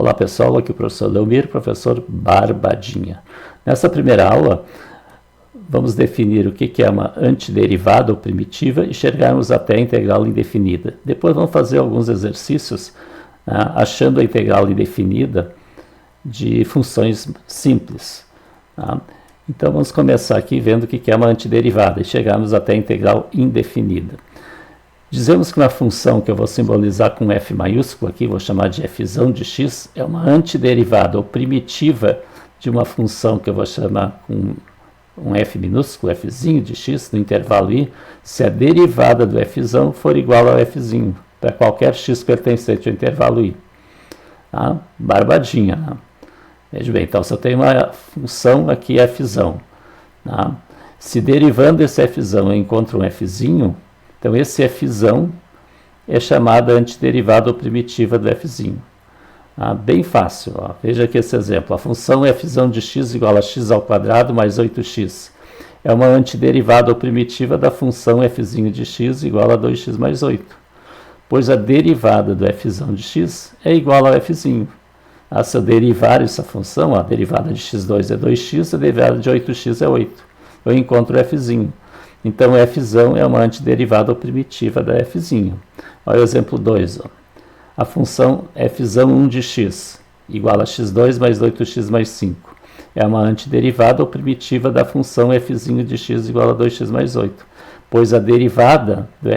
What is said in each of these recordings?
Olá pessoal, aqui é o professor Leomir, professor Barbadinha. Nessa primeira aula, vamos definir o que é uma antiderivada ou primitiva e chegarmos até a integral indefinida. Depois vamos fazer alguns exercícios achando a integral indefinida de funções simples. Então vamos começar aqui vendo o que é uma antiderivada e chegarmos até a integral indefinida. Dizemos que uma função que eu vou simbolizar com f maiúsculo aqui, vou chamar de fzão de x, é uma antiderivada ou primitiva de uma função que eu vou chamar com um f minúsculo, fzinho de x, no intervalo i, se a derivada do fzão for igual ao fzinho, para qualquer x pertencente ao intervalo i. Barbadinha. Veja bem, então se eu tenho uma função aqui fzão, se derivando esse fzão eu encontro um fzinho, então esse fzão é chamada antiderivada ou primitiva do fzinho. Bem fácil, veja aqui esse exemplo. A função fzão de x igual a x ao quadrado mais 8x. É uma antiderivada ou primitiva da função fzinho de x igual a 2x mais 8. Pois a derivada do fzão de x é igual ao fzinho. Se eu derivar essa função, a derivada de x2 é 2x, a derivada de 8x é 8. Eu encontro o fzinho. Então, fzão é uma antiderivada ou primitiva da fzinho. Olha o exemplo 2. A função fzão 1 de x igual a x2 mais 8x mais 5. É uma antiderivada ou primitiva da função fzinho de x igual a 2x mais 8. Pois a derivada do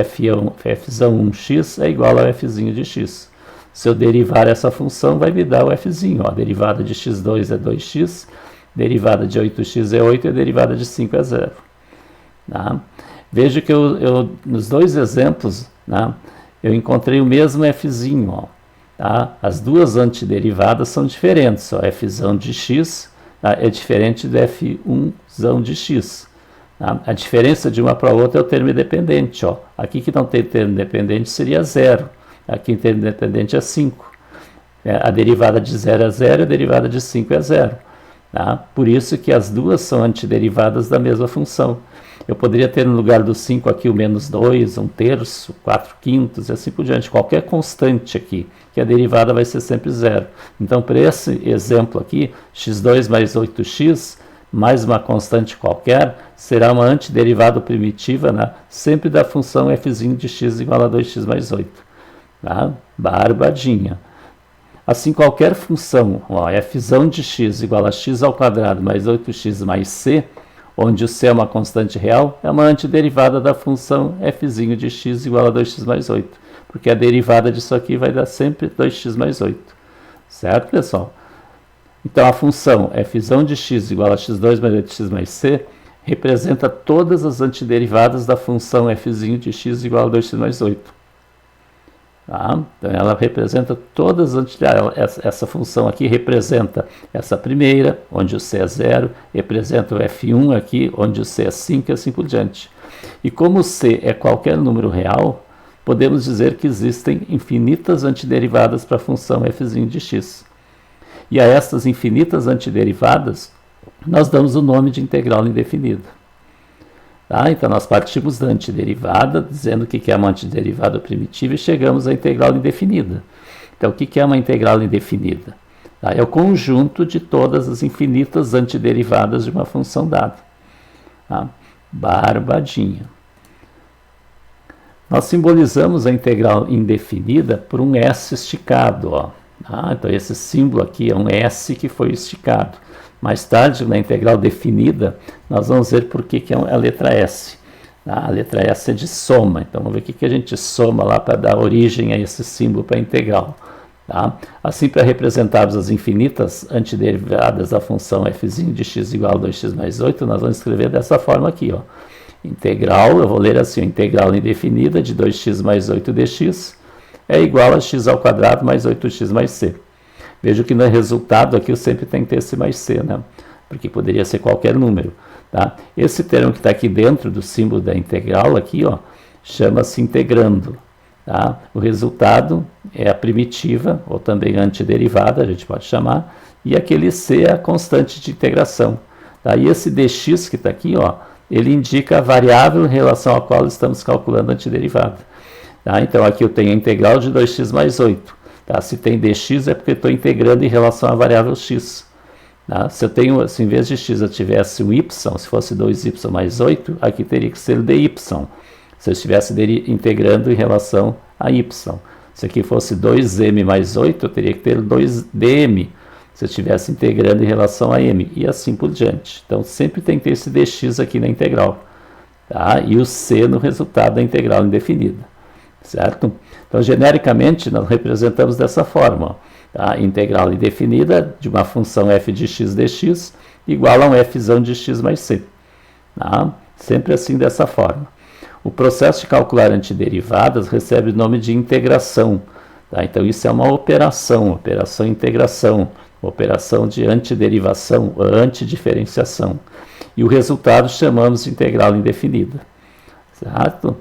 fzão 1x é igual ao fzinho de x. Se eu derivar essa função, vai me dar o fzinho. A derivada de x2 é 2x, derivada de 8x é 8 e a derivada de 5 é 0. Veja que eu nos dois exemplos, eu encontrei o mesmo fzinho. As duas antiderivadas são diferentes. Fzão de x é diferente do f1zão de x. A diferença de uma para a outra é o termo independente. Aqui que não tem termo independente seria 0. Aqui em termo independente é 5. A derivada de 0 é 0 e a derivada de 5 é 0. Por isso que as duas são antiderivadas da mesma função. Eu poderia ter no lugar do 5 aqui o menos 2, 1/3, 4/5 e assim por diante. Qualquer constante aqui, que a derivada vai ser sempre 0. Então, para esse exemplo aqui, x2 mais 8x, mais uma constante qualquer, será uma antiderivada primitiva, sempre da função fzinho de x igual a 2x mais 8. Barbadinha. Assim, qualquer função, fzão de x igual a x ao quadrado mais 8x mais c, onde o c é uma constante real, é uma antiderivada da função fzinho de x igual a 2x mais 8, porque a derivada disso aqui vai dar sempre 2x mais 8. Certo, pessoal? Então, a função fzão de x igual a x2 mais 8x mais c representa todas as antiderivadas da função fzinho de x igual a 2x mais 8. Então, ela representa todas as antiderivadas. Essa função aqui representa essa primeira, onde o c é 0, representa o f1 aqui, onde o c é 5 e assim por diante. E como o c é qualquer número real, podemos dizer que existem infinitas antiderivadas para a função fzinho de x. E a estas infinitas antiderivadas, nós damos o nome de integral indefinida. Então, nós partimos da antiderivada, dizendo que é uma antiderivada primitiva, e chegamos à integral indefinida. Então, o que é uma integral indefinida? É o conjunto de todas as infinitas antiderivadas de uma função dada. Barbadinha. Nós simbolizamos a integral indefinida por um S esticado. Então, esse símbolo aqui é um S que foi esticado. Mais tarde, na integral definida, nós vamos ver por que é a letra S. A letra S é de soma, então vamos ver o que a gente soma lá para dar origem a esse símbolo para a integral. Assim, para representarmos as infinitas antiderivadas da função fzinho de x igual a 2x mais 8, nós vamos escrever dessa forma aqui. Integral, eu vou ler assim, integral indefinida de 2x mais 8 dx é igual a x ao quadrado mais 8x mais c. Veja que no resultado aqui eu sempre tenho que ter esse mais c, porque poderia ser qualquer número. Esse termo que está aqui dentro do símbolo da integral, aqui, chama-se integrando. O resultado é a primitiva, ou também antiderivada, a gente pode chamar, e aquele c é a constante de integração. E esse dx que está aqui, ele indica a variável em relação à qual estamos calculando a antiderivada. Então aqui eu tenho a integral de 2x mais 8. Tá? Se tem dx é porque estou integrando em relação à variável x. Tá? Se eu tenho, se em vez de x eu tivesse um y, se fosse 2y mais 8, aqui teria que ser dy. Se eu estivesse integrando em relação a y. Se aqui fosse 2m mais 8, eu teria que ter 2dm. Se eu estivesse integrando em relação a m. E assim por diante. Então sempre tem que ter esse dx aqui na integral. Tá? E o c no resultado da integral indefinida. Certo? Então, genericamente, nós representamos dessa forma. Tá? Integral indefinida de uma função f de x dx igual a um fzão de x mais c. Tá? Sempre assim, dessa forma. O processo de calcular antiderivadas recebe o nome de integração. Tá? Então, isso é uma operação integração, operação de antiderivação, antidiferenciação. E o resultado chamamos de integral indefinida. Certo?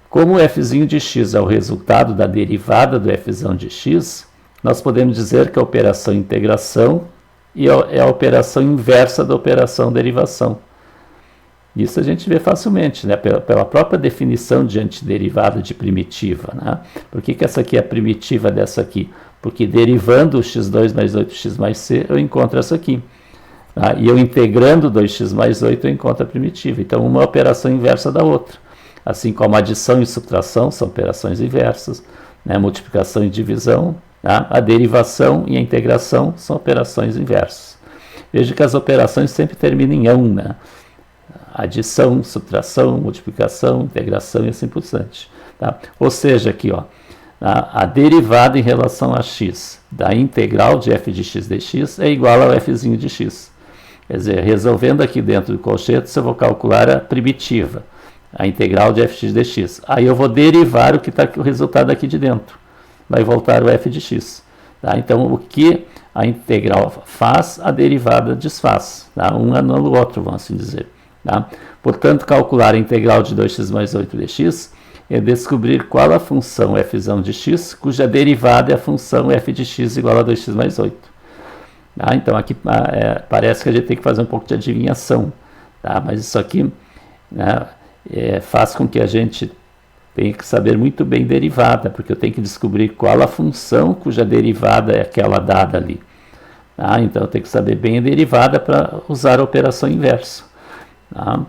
Como o fzinho de x é o resultado da derivada do fzão de x, nós podemos dizer que a operação integração é a operação inversa da operação derivação. Isso a gente vê facilmente, né? Pela própria definição de antiderivada de primitiva. Né? Por que essa aqui é a primitiva dessa aqui? Porque derivando o x2 mais 8x mais c, eu encontro essa aqui. Tá? E eu integrando 2x mais 8, eu encontro a primitiva. Então, uma é a operação inversa da outra. Assim como adição e subtração são operações inversas, né? Multiplicação e divisão, tá? A derivação e a integração são operações inversas. Veja que as operações sempre terminam em ão, né? Adição, subtração, multiplicação, integração e assim por diante. Tá? Ou seja, aqui, ó, a derivada em relação a x da integral de f de x dx é igual ao fzinho de x. Quer dizer, resolvendo aqui dentro do colchetes, eu vou calcular a primitiva, a integral de f de dx. Aí eu vou derivar o que está o resultado aqui de dentro. Vai voltar o f de x. Tá? Então, o que a integral faz, a derivada desfaz. Tá? Um anula o outro, vamos assim dizer. Tá? Portanto, calcular a integral de 2x mais 8 dx é descobrir qual a função fzão de x, cuja derivada é a função f de x igual a 2x mais 8. Tá? Então, aqui parece que a gente tem que fazer um pouco de adivinhação. Tá? Mas isso aqui, né, faz com que a gente tenha que saber muito bem derivada, porque eu tenho que descobrir qual a função cuja derivada é aquela dada ali. Tá? Então, eu tenho que saber bem a derivada para usar a operação inversa. Tá?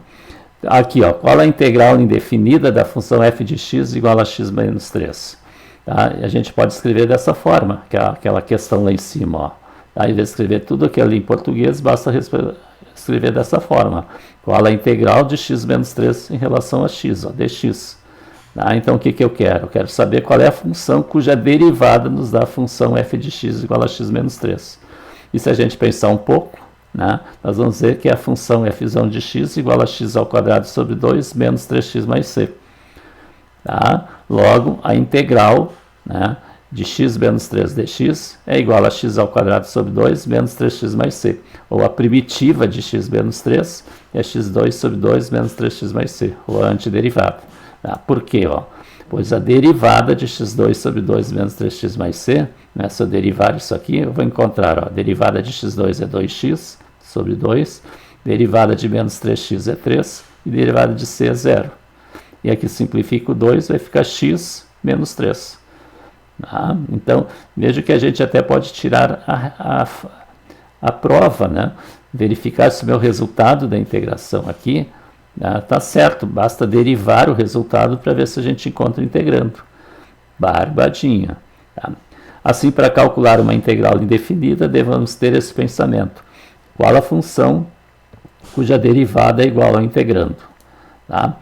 Aqui, ó, qual a integral indefinida da função f de x igual a x menos 3? Tá? E a gente pode escrever dessa forma, que é aquela questão lá em cima. Ó. Tá? Em vez de escrever tudo aquilo ali em português, basta escrever dessa forma. Qual a integral de x menos 3 em relação a x, ó, dx. Tá? Então, o que eu quero? Eu quero saber qual é a função cuja derivada nos dá a função f de x igual a x menos 3. E se a gente pensar um pouco, né, nós vamos ver que a função fzão de x igual a x ao quadrado sobre 2 menos 3x mais c. Tá? Logo, a integral, né, de x menos 3 dx é igual a x ao quadrado sobre 2 menos 3x mais c. Ou a primitiva de x menos 3 é x2 sobre 2 menos 3x mais c, ou a antiderivada. Tá? Por quê? Ó? Pois a derivada de x2 sobre 2 menos 3x mais c, né, se eu derivar isso aqui, eu vou encontrar, ó, a derivada de x2 é 2x sobre 2, derivada de menos 3x é 3, e derivada de c é 0. E aqui simplifica o 2, vai ficar x menos 3. Tá? Então, veja que a gente até pode tirar a prova, né? Verificar se o meu resultado da integração aqui está certo, basta derivar o resultado para ver se a gente encontra integrando. Barbadinha. Tá? Assim, para calcular uma integral indefinida, devemos ter esse pensamento. Qual a função cuja derivada é igual ao integrando? Tá?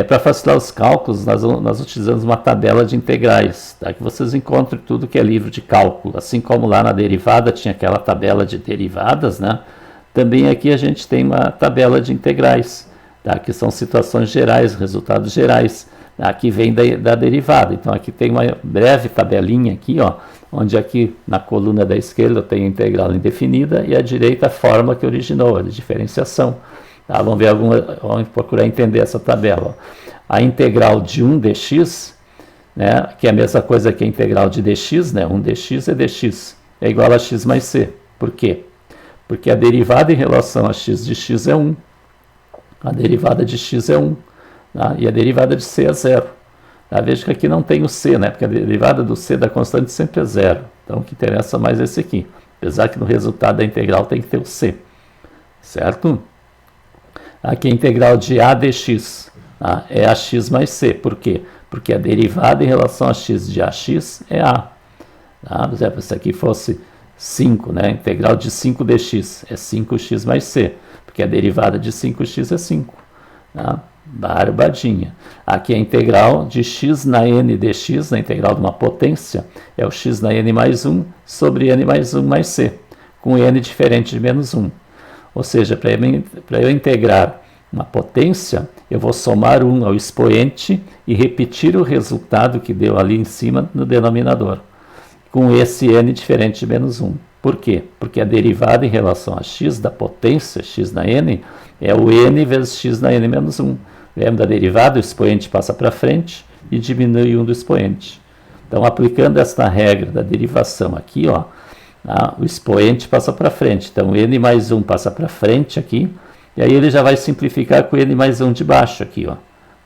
Para facilitar os cálculos, nós utilizamos uma tabela de integrais, tá? Que vocês encontram tudo que é livro de cálculo. Assim como lá na derivada tinha aquela tabela de derivadas, né? Também aqui a gente tem uma tabela de integrais, tá? Que são situações gerais, resultados gerais, tá? Que vem da derivada. Então aqui tem uma breve tabelinha aqui, ó, onde aqui na coluna da esquerda eu tenho a integral indefinida e à direita a forma que originou, a diferenciação. Tá? Vamos procurar entender essa tabela. A integral de 1 dx, né, que é a mesma coisa que a integral de dx, né, 1 dx é dx, é igual a x mais c. Por quê? Porque a derivada em relação a x de x é 1. A derivada de x é 1. Tá? E a derivada de c é 0. Tá? Veja que aqui não tem o c, né? Porque a derivada do c da constante sempre é zero. Então o que interessa mais é esse aqui. Apesar que no resultado da integral tem que ter o c. Certo? Aqui a integral de a dx, tá? É ax mais c. Por quê? Porque a derivada em relação a x de ax é a. Tá? Por exemplo, se aqui fosse 5, né? A integral de 5 dx é 5x mais c. Porque a derivada de 5x é 5. Tá? Barbadinha. Aqui a integral de x na n dx, a integral de uma potência, é o x na n mais 1 sobre n mais 1 mais c, com n diferente de menos 1. Ou seja, para eu integrar uma potência, eu vou somar 1 ao expoente e repetir o resultado que deu ali em cima no denominador, com esse n diferente de menos 1. Por quê? Porque a derivada em relação a x da potência, x na n, é o n vezes x na n menos 1. Lembra da derivada? O expoente passa para frente e diminui 1 do expoente. Então, aplicando esta regra da derivação aqui, ó, o expoente passa para frente. Então, n mais 1 passa para frente aqui, e aí ele já vai simplificar com n mais 1 de baixo aqui, ó.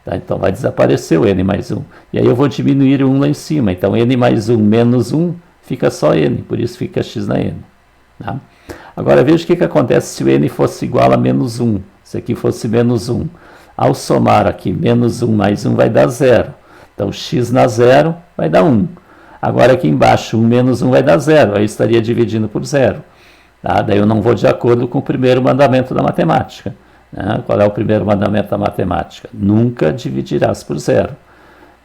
Tá? Então, vai desaparecer o n mais 1. E aí eu vou diminuir o 1 lá em cima. Então, n mais 1 menos 1 fica só n, por isso fica x na n. Tá? Agora, veja o que acontece se o n fosse igual a menos 1. Se aqui fosse menos 1. Ao somar aqui menos 1 mais 1 vai dar 0. Então, x na 0 vai dar 1. Agora aqui embaixo, 1 menos 1 vai dar 0. Aí estaria dividindo por 0. Tá? Daí eu não vou de acordo com o primeiro mandamento da matemática. Né? Qual é o primeiro mandamento da matemática? Nunca dividirás por 0.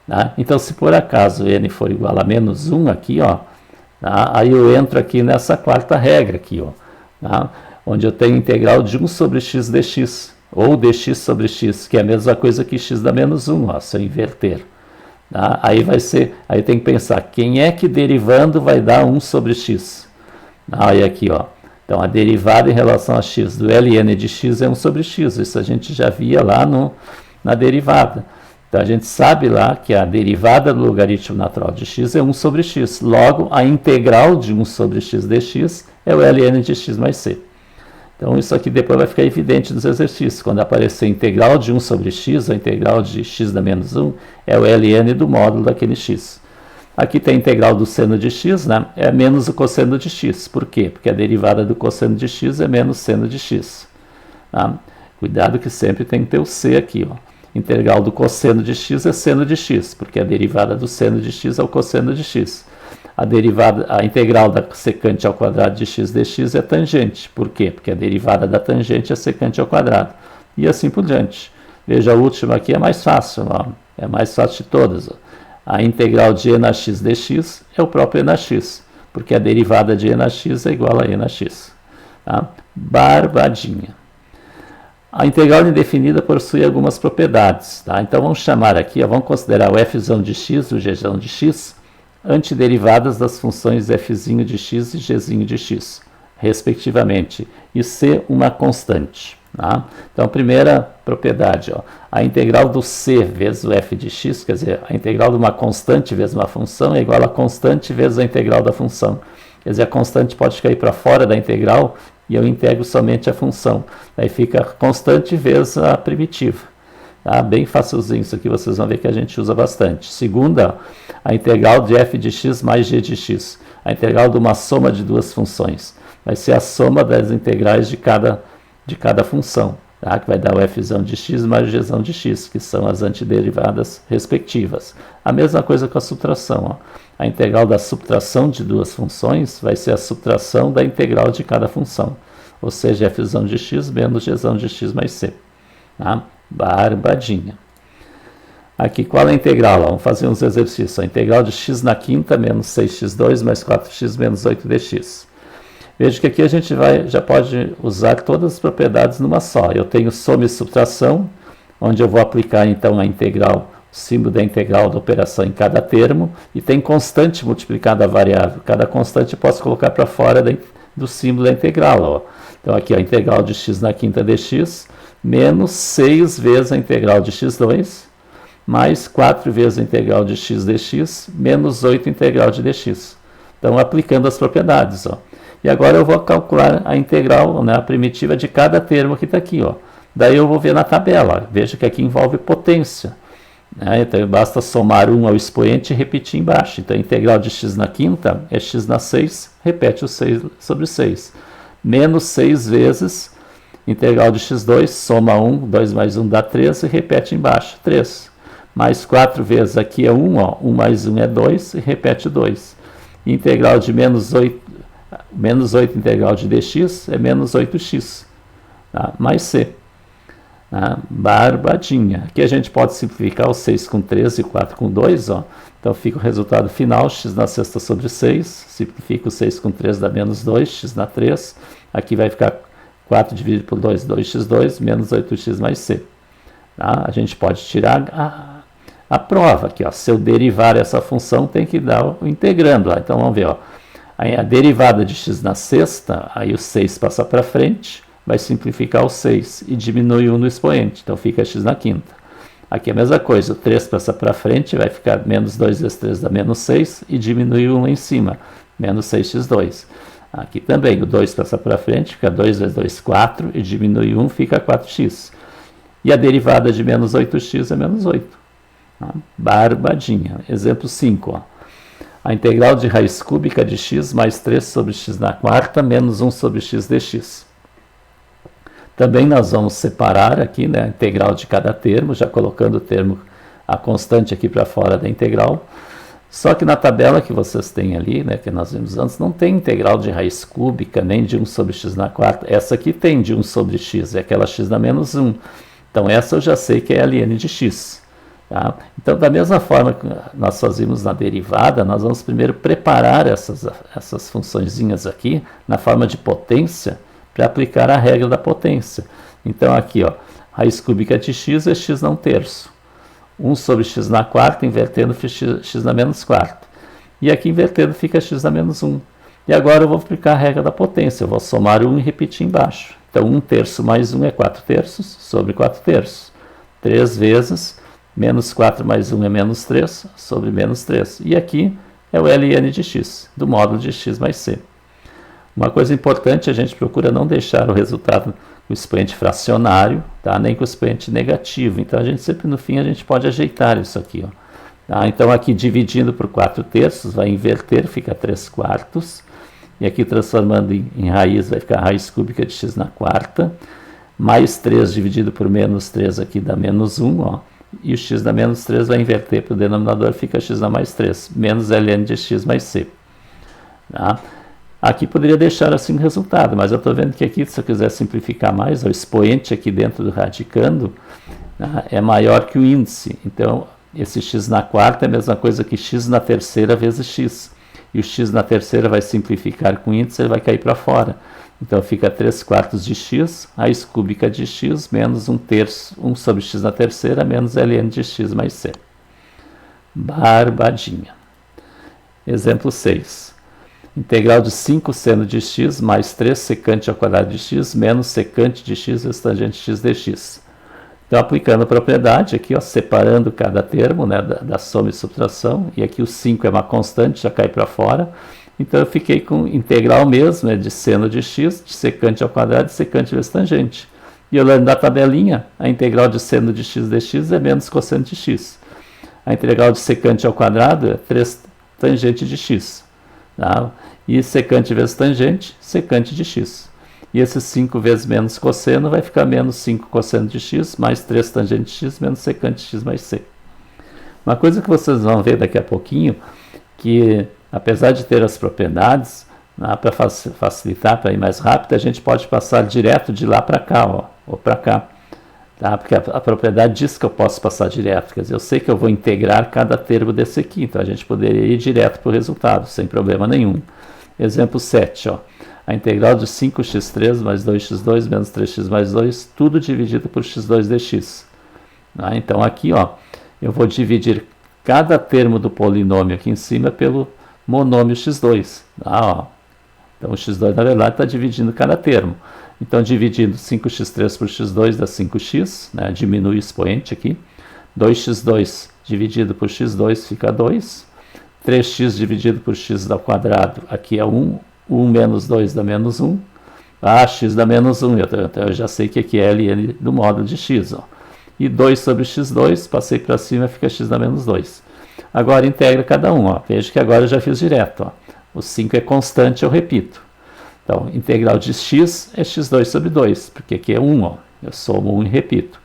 Tá? Então, se por acaso n for igual a menos 1 aqui, ó, tá? Aí eu entro aqui nessa quarta regra aqui, ó, tá? Onde eu tenho integral de 1 sobre x dx, ou dx sobre x, que é a mesma coisa que x dá menos 1, ó, se eu inverter. Tá? Aí vai ser, aí tem que pensar, quem é que derivando vai dar 1 sobre x? Aí aqui, ó, então a derivada em relação a x do ln de x é 1 sobre x, isso a gente já via lá na derivada. Então a gente sabe lá que a derivada do logaritmo natural de x é 1 sobre x, logo a integral de 1 sobre x dx é o ln de x mais c. Então, isso aqui depois vai ficar evidente nos exercícios. Quando aparecer a integral de 1 sobre x, a integral de x da menos 1, é o ln do módulo daquele x. Aqui tem a integral do seno de x, né? É menos o cosseno de x. Por quê? Porque a derivada do cosseno de x é menos seno de x. Tá? Cuidado que sempre tem que ter o c aqui, ó. Integral do cosseno de x é seno de x, porque a derivada do seno de x é o cosseno de x. A integral da secante ao quadrado de x dx é tangente. Por quê? Porque a derivada da tangente é secante ao quadrado. E assim por diante. Veja, a última aqui é mais fácil. Ó. É a mais fácil de todas. Ó. A integral de e na x dx é o próprio e na x. Porque a derivada de e na x é igual a e na x. Tá? Barbadinha. A integral indefinida possui algumas propriedades. Tá? Então vamos chamar aqui, ó, vamos considerar o f de x, o g de x, antiderivadas das funções f de x e g de x, respectivamente, e c uma constante. Tá? Então, a primeira propriedade, ó, a integral do c vezes o f de x, quer dizer, a integral de uma constante vezes uma função é igual a constante vezes a integral da função. Quer dizer, a constante pode cair para fora da integral e eu integro somente a função. Aí fica constante vezes a primitiva. Tá? Bem facilzinho, isso aqui vocês vão ver que a gente usa bastante. Segunda, a integral de f de x mais g de x. A integral de uma soma de duas funções. Vai ser a soma das integrais de cada função. Tá? Que vai dar o f de x mais o g de x, que são as antiderivadas respectivas. A mesma coisa com a subtração. Ó. A integral da subtração de duas funções vai ser a subtração da integral de cada função. Ou seja, f de x menos g de x mais c. Tá? Barbadinha. Aqui, qual é a integral? Vamos fazer uns exercícios. A integral de x na quinta menos 6x2 mais 4x menos 8 dx. Veja que aqui a gente já pode usar todas as propriedades numa só. Eu tenho soma e subtração, onde eu vou aplicar então a integral, o símbolo da integral da operação em cada termo, e tem constante multiplicada a variável. Cada constante eu posso colocar para fora do símbolo da integral. Ó. Então aqui a integral de x na quinta dx, menos 6 vezes a integral de x2, mais 4 vezes a integral de x dx, menos 8 integral de dx. Então, aplicando as propriedades. Ó. E agora eu vou calcular a integral, né, a primitiva de cada termo que está aqui. Ó. Daí eu vou ver na tabela. Veja que aqui envolve potência. né? Então basta somar 1 ao expoente e repetir embaixo. Então a integral de x na quinta é x na 6, repete o 6 sobre 6. Menos 6 vezes integral de x2, soma 1, 2 mais 1 dá 3 e repete embaixo, 3. Mais 4 vezes, aqui é 1, ó, 1 mais 1 é 2 e repete 2. Integral de menos 8 integral de dx é menos 8x, tá? Mais c. Tá? Barbadinha. Aqui a gente pode simplificar o 6 com 3 e 4 com 2, ó. Então fica o resultado final, x na sexta sobre 6, simplifica o 6 com 3 dá menos 2, x na 3, aqui vai ficar 4 dividido por 2, 2x2, menos 8x mais c. Tá? A gente pode tirar a prova aqui, ó. Se eu derivar essa função, tem que dar o integrando. Ó. Então vamos ver, ó. A derivada de x na sexta, aí o 6 passa para frente, vai simplificar o 6 e diminui 1 no expoente, então fica x na quinta. Aqui é a mesma coisa, o 3 passa para frente, vai ficar menos 2 vezes 3 dá menos 6 e diminui 1 lá em cima, menos 6x2. Aqui também, o 2 passa para frente, fica 2 vezes 2, 4, e diminui 1, fica 4x. E a derivada de menos 8x é menos 8. Tá? Barbadinha. Exemplo 5. Ó. A integral de raiz cúbica de x mais 3 sobre x na quarta menos 1 sobre x dx. Também nós vamos separar aqui, né, a integral de cada termo, já colocando o termo, a constante aqui para fora da integral. Só que na tabela que vocês têm ali, né, que nós vimos antes, não tem integral de raiz cúbica, nem de 1 sobre x na quarta. Essa aqui tem de 1 sobre x, é aquela x na menos 1. Então essa eu já sei que é ln de x. Tá? Então da mesma forma que nós fazíamos na derivada, nós vamos primeiro preparar essas funçõezinhas aqui na forma de potência, para aplicar a regra da potência. Então aqui, ó, raiz cúbica de x é x na 1/3. 1 sobre x na quarta, invertendo x na menos quarta. E aqui invertendo fica x na menos 1. E agora eu vou aplicar a regra da potência. Eu vou somar 1 e repetir embaixo. Então 1/3 mais 1 é 4/3 sobre 4/3. 3 vezes menos 4 mais 1 é menos 3 sobre menos 3. E aqui é o ln de x, do módulo de x mais c. Uma coisa importante, a gente procura não deixar o resultado com o expoente fracionário, tá? Nem com o expoente negativo. Então, a gente sempre no fim a gente pode ajeitar isso aqui. Ó. Tá? Então, aqui dividindo por 4/3, vai inverter, fica 3/4. E aqui transformando em raiz, vai ficar raiz cúbica de x na quarta. Mais 3 dividido por menos 3 aqui dá menos 1. Ó. E o x da menos 3 vai inverter para o denominador, fica x na mais 3. Menos ln de x mais c. Tá? Aqui poderia deixar assim o resultado, mas eu estou vendo que aqui, se eu quiser simplificar mais, o expoente aqui dentro do radicando, né, é maior que o índice. Então, esse x na quarta é a mesma coisa que x na terceira vezes x. E o x na terceira vai simplificar com o índice, ele vai cair para fora. Então, fica 3/4 de x, raiz cúbica de x, menos 1/3, 1 sobre x na terceira, menos ln de x mais c. Barbadinha. Exemplo 6. Integral de 5 seno de x mais 3 secante ao quadrado de x menos secante de x vezes tangente x dx. Então, aplicando a propriedade aqui, ó, separando cada termo, né, da soma e subtração, e aqui o 5 é uma constante, já cai para fora. Então, eu fiquei com integral mesmo, né, de seno de x, de secante ao quadrado, de secante vezes tangente. E olhando na tabelinha, a integral de seno de x dx é menos cosseno de x. A integral de secante ao quadrado é 3 tangente de x. Tá? E secante vezes tangente, secante de x. E esse 5 vezes menos cosseno vai ficar menos 5 cosseno de x, mais 3 tangente de x, menos secante de x mais c. Uma coisa que vocês vão ver daqui a pouquinho, que apesar de ter as propriedades, para facilitar, para ir mais rápido, a gente pode passar direto de lá para cá, ó, ou para cá. Tá? Porque a propriedade diz que eu posso passar direto, quer dizer, eu sei que eu vou integrar cada termo desse aqui, então a gente poderia ir direto para o resultado, sem problema nenhum. Exemplo 7, ó. A integral de 5x3 mais 2x2 menos 3x mais 2, tudo dividido por x2 dx. Tá? Então aqui, ó, eu vou dividir cada termo do polinômio aqui em cima pelo monômio x2. Tá? Ó. Então o x2 na verdade está dividindo cada termo. Então, dividindo 5x3 por x2 dá 5x, né? Diminui o expoente aqui. 2x2 dividido por x2 fica 2. 3x dividido por x ao quadrado, aqui é 1. 1 menos 2 dá menos 1. Ah, x dá menos 1. Então, eu já sei que aqui é ln do módulo de x. Ó. e 2 sobre x2, passei para cima, fica x na menos 2. Agora integra cada um, ó. Veja que agora eu já fiz direto. Ó. O 5 é constante, eu repito. Então, integral de x é x2 sobre 2, porque aqui é 1, ó. Eu somo 1 e repito.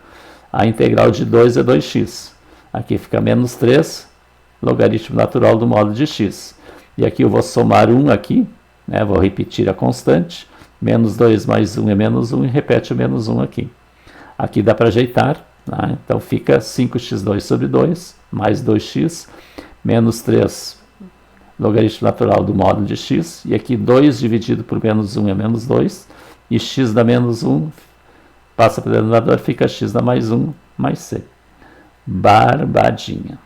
A integral de 2 é 2x. Aqui fica menos 3, logaritmo natural do módulo de x. E aqui eu vou somar 1 aqui, né? Vou repetir a constante. Menos 2 mais 1 é menos 1 e repete o menos 1 aqui. Aqui dá para ajeitar, né? Então fica 5x2 sobre 2, mais 2x, menos 3, logaritmo natural do módulo de x. E aqui 2 dividido por menos 1 é menos 2. E x dá menos 1, passa para o denominador, fica x dá mais 1, mais c. Barbadinha.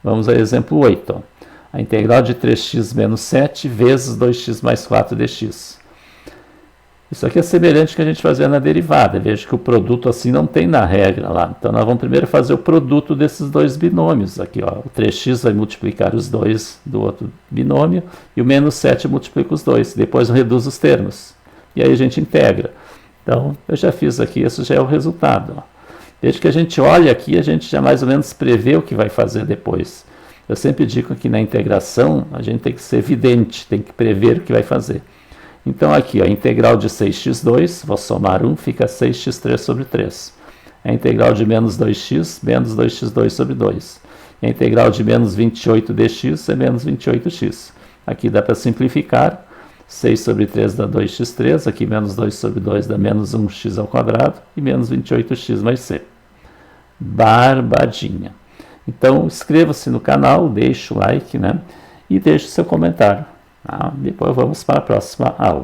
Vamos ao exemplo 8. Ó. A integral de 3x menos 7 vezes 2x mais 4 dx. Isso aqui é semelhante ao que a gente fazia na derivada. Veja que o produto assim não tem na regra lá. Então nós vamos primeiro fazer o produto desses dois binômios. Aqui, ó, o 3x vai multiplicar os dois do outro binômio e o menos 7 multiplica os dois. Depois reduz os termos. E aí a gente integra. Então eu já fiz aqui, esse já é o resultado. Ó. Desde que a gente olha aqui, a gente já mais ou menos prevê o que vai fazer depois. Eu sempre digo que na integração a gente tem que ser evidente, tem que prever o que vai fazer. Então aqui, ó, a integral de 6x2, vou somar 1, fica 6x3 sobre 3. A integral de menos 2x, menos 2x2 sobre 2. E a integral de menos 28 dx é menos 28x. Aqui dá para simplificar. 6 sobre 3 dá 2x3, aqui menos 2 sobre 2 dá menos 1x ao quadrado e menos 28x mais c. Barbadinha. Então, inscreva-se no canal, deixe o like, né? E deixe o seu comentário. Tá? Depois vamos para a próxima aula.